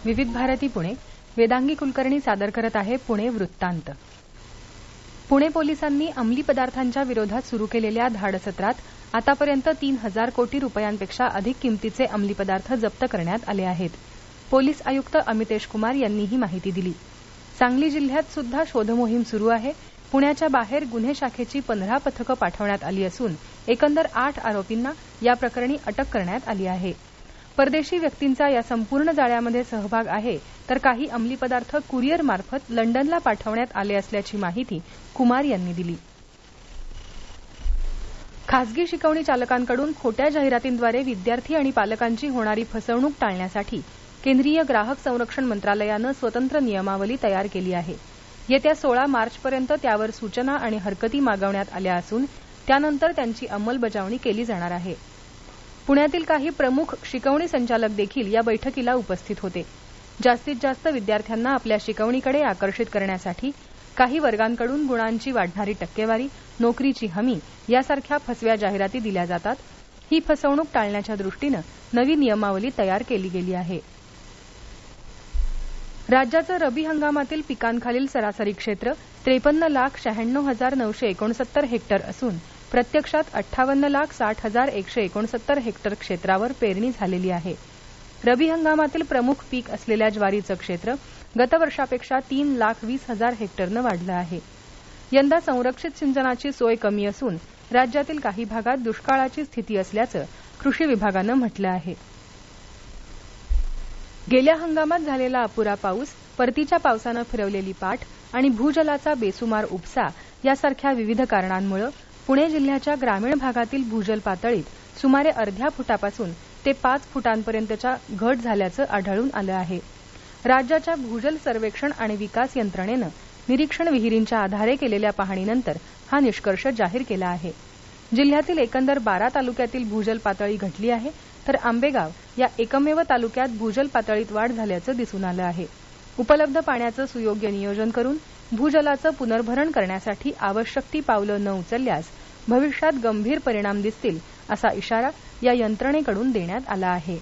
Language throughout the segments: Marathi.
विविध भारती पुणे. वेदांगी कुलकर्णी सादर करत आहे पुणे वृत्तांत. पुणे पोलिसांनी अंमली पदार्थांच्या विरोधात सुरू केलेल्या धाडसत्रात आतापर्यंत 3,000 कोटी रुपयांपेक्षा अधिक किमतीचे अंमली पदार्थ जप्त करण्यात आले आहेत. पोलीस आयुक्त अमितेश कुमार यांनी ही माहिती दिली. सांगली जिल्ह्यात सुद्धा शोधमोहीम सुरू आहे. पुण्याच्या बाहेर गुन्हे शाखेची 15 पथकं पाठवण्यात आली असून एकंदर 8 आरोपींना या प्रकरणी अटक करण्यात आली आहे. परदेशी व्यक्तींचा या संपूर्ण जाळ्यामध्ये सहभाग आहे, तर काही अंमली पदार्थ कुरिअर मार्फत लंडनला पाठवण्यात आले असल्याची माहिती कुमार यांनी दिली. खासगी शिकवणी चालकांकडून खोट्या जाहिरातींद्वारे विद्यार्थी आणि पालकांची होणारी फसवणूक टाळण्यासाठी केंद्रीय ग्राहक संरक्षण मंत्रालयानं स्वतंत्र नियमावली तयार केली आहे. येत्या 16 मार्चपर्यंत त्यावर सूचना आणि हरकती मागवण्यात आल्या असून त्यानंतर त्यांची अंमलबजावणी केली जाणार आहे. पुण्यातील काही प्रमुख शिकवणी संचालक देखील या बैठकीला उपस्थित होते. जास्तीत जास्त विद्यार्थ्यांना आपल्या शिकवणीकडे आकर्षित करण्यासाठी काही वर्गांकडून गुणांची वाढणारी टक्केवारी, नोकरीची हमी यासारख्या फसव्या जाहिराती दिल्या जातात. ही फसवणूक टाळण्याच्या दृष्टीनं नवी नियमावली तयार केली गेली आहे. राज्याचं रबी हंगामातील पिकांखालील सरासरी क्षेत्र 53,96,969 हेक्टर असून प्रत्यक्षात 58,60,169 हेक्टर क्षेत्रावर पेरणी झालेली आहे. रबी हंगामातील प्रमुख पीक असलेल्या ज्वारीचं क्षेत्र गतवर्षापेक्षा 3,20,000 हेक्टरनं वाढलं आहे. यंदा संरक्षित सिंचनाची सोय कमी असून राज्यातील काही भागात दुष्काळाची स्थिती असल्याचं कृषी विभागानं म्हटलं आहे. गेल्या हंगामात झालेला अपुरा पाऊस, परतीच्या पावसानं फिरवलेली पाठ आणि भूजलाचा बेसुमार उपसा यासारख्या विविध कारणांमुळे पुणे जिल्ह्याच्या ग्रामीण भागातील भूजल पातळीत सुमारे अर्ध्या फुटापासून ते 5 फुटांपर्यंतच्या घट झाल्याचं आढळून आलं आहे. राज्याच्या भूजल सर्वेक्षण आणि विकास यंत्रणेनं निरीक्षण विहिरींच्या आधारे केलेल्या पाहणीनंतर हा निष्कर्ष जाहीर केला आहे. जिल्ह्यातील एकंदर 12 तालुक्यातील भूजल पातळी घटली आहे, तर आंबेगाव या एकमेव तालुक्यात भूजल पातळीत वाढ झाल्याचं दिसून आलं आहे. उपलब्ध पाण्याचं सुयोग्य नियोजन करून भूजलाचं पुनर्भरण करण्यासाठी आवश्यक ती पावलं न उचलल्यास भविष्यात गंभीर परिणाम दिसतील असा इशारा या यंत्रणेकडून देण्यात आला आहे.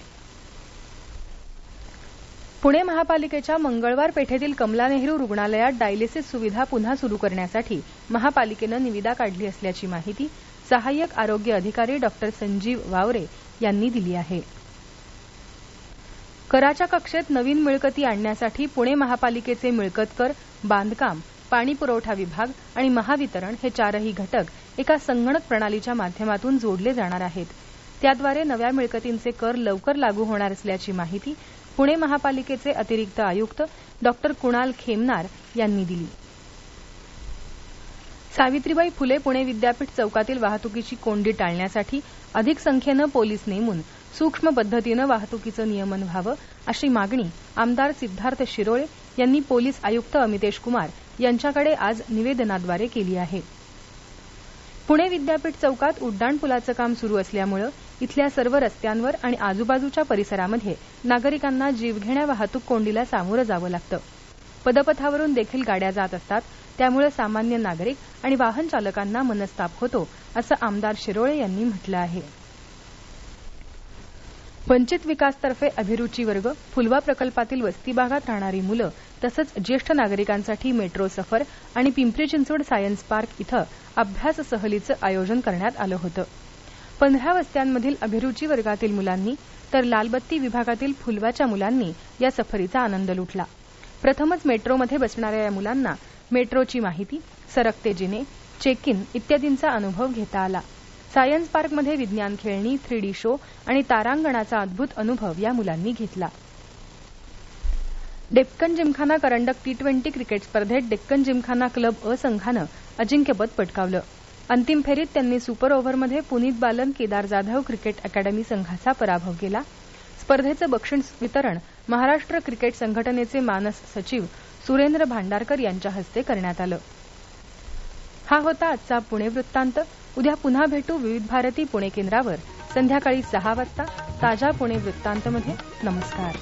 पुणे महापालिकेच्या मंगळवार पेठेतील कमला नेहरू रुग्णालयात डायलिसिस सुविधा पुन्हा सुरू करण्यासाठी महापालिकेनं निविदा काढली असल्याची माहिती सहाय्यक आरोग्य अधिकारी डॉक्टर संजीव वावरे यांनी दिली आहे. कराच्या कक्षेत नवीन मिळकती आणण्यासाठी पुणे महापालिकेचे मिळकत कर, बांधकाम, पाणी पुरवठा विभाग आणि महावितरण हे 4ही घटक एका संगणक प्रणालीच्या माध्यमातून जोडले जाणार आहेत. त्याद्वारे नव्या मिळकतींचे कर लवकर लागू होणार असल्याची माहिती पुणे महापालिकेचे अतिरिक्त आयुक्त डॉक्टर कुणाल खेमनार यांनी दिली. सावित्रीबाई फुले पुणे विद्यापीठ चौकातील वाहतुकीची कोंडी टाळण्यासाठी अधिक संख्येनं पोलीस नेमून सूक्ष्म पद्धतीनं वाहतुकीचं नियमन व्हावं अशी मागणी आमदार सिद्धार्थ शिरोळे यांनी पोलीस आयुक्त अमितेश कुमार यांच्याकडे आज निवेदनाद्वारे केली आहे. पुणे विद्यापीठ चौकात उड्डाणपुलाचं काम सुरू असल्यामुळे इथल्या सर्व रस्त्यांवर आणि आजूबाजूच्या परिसरामध्ये नागरिकांना जीवघेण्या वाहतूक कोंडीला सामोरं जावं लागतं. पदपथावरून देखील गाड्या जात असतात, त्यामुळे सामान्य नागरिक आणि वाहन चालकांना मनस्ताप होतो असं आमदार शिरोळे यांनी म्हटलं आहे. वंचित विकासतर्फे अभिरुची वर्ग, फुलवा प्रकल्पातील वस्ती भागात राहणारी मुलं तसंच ज्येष्ठ नागरिकांसाठी मेट्रो सफर आणि पिंपरी चिंचवड सायन्स पार्क इथं अभ्यास सहलीचं आयोजन करण्यात आलं होतं. 15 वस्त्यांमधील अभिरुची वर्गातील मुलांनी तर लालबत्ती विभागातील फुलवाच्या मुलांनी या सफरीचा आनंद लुटला. प्रथमच मेट्रोमध्ये बसणाऱ्या या मुलांना मेट्रोची माहिती, सरकते जिने, चेक इन इत्यादींचा अनुभव घेता आला. सायन्स पार्कमध्ये विज्ञान खेळणी, 3D शो आणि तारांगणाचा अद्भुत अनुभव या मुलांनी घेतला. डेक्कन जिमखाना करंडक T20 क्रिकेट स्पर्धेत डेक्कन जिमखाना क्लब अ संघानं अजिंक्यपद पटकावलं. अंतिम फेरीत त्यांनी सुपर ओव्हरमध्ये पुनीत बालन केदार जाधव क्रिकेट अकॅडमी संघाचा पराभव केला. स्पर्धेचं बक्षीस वितरण महाराष्ट्र क्रिकेट संघटनेचे मानस सचिव सुरेंद्र भांडारकर यांच्या हस्ते करण्यात आलं. हा होता आजचा पुणे वृत्तांत. उद्या पुन्हा भेटू विविध भारती पुणे केंद्रावर संध्याकाळी 6 वाजता ताज्या पुणे वृत्तांतमध्ये. नमस्कार.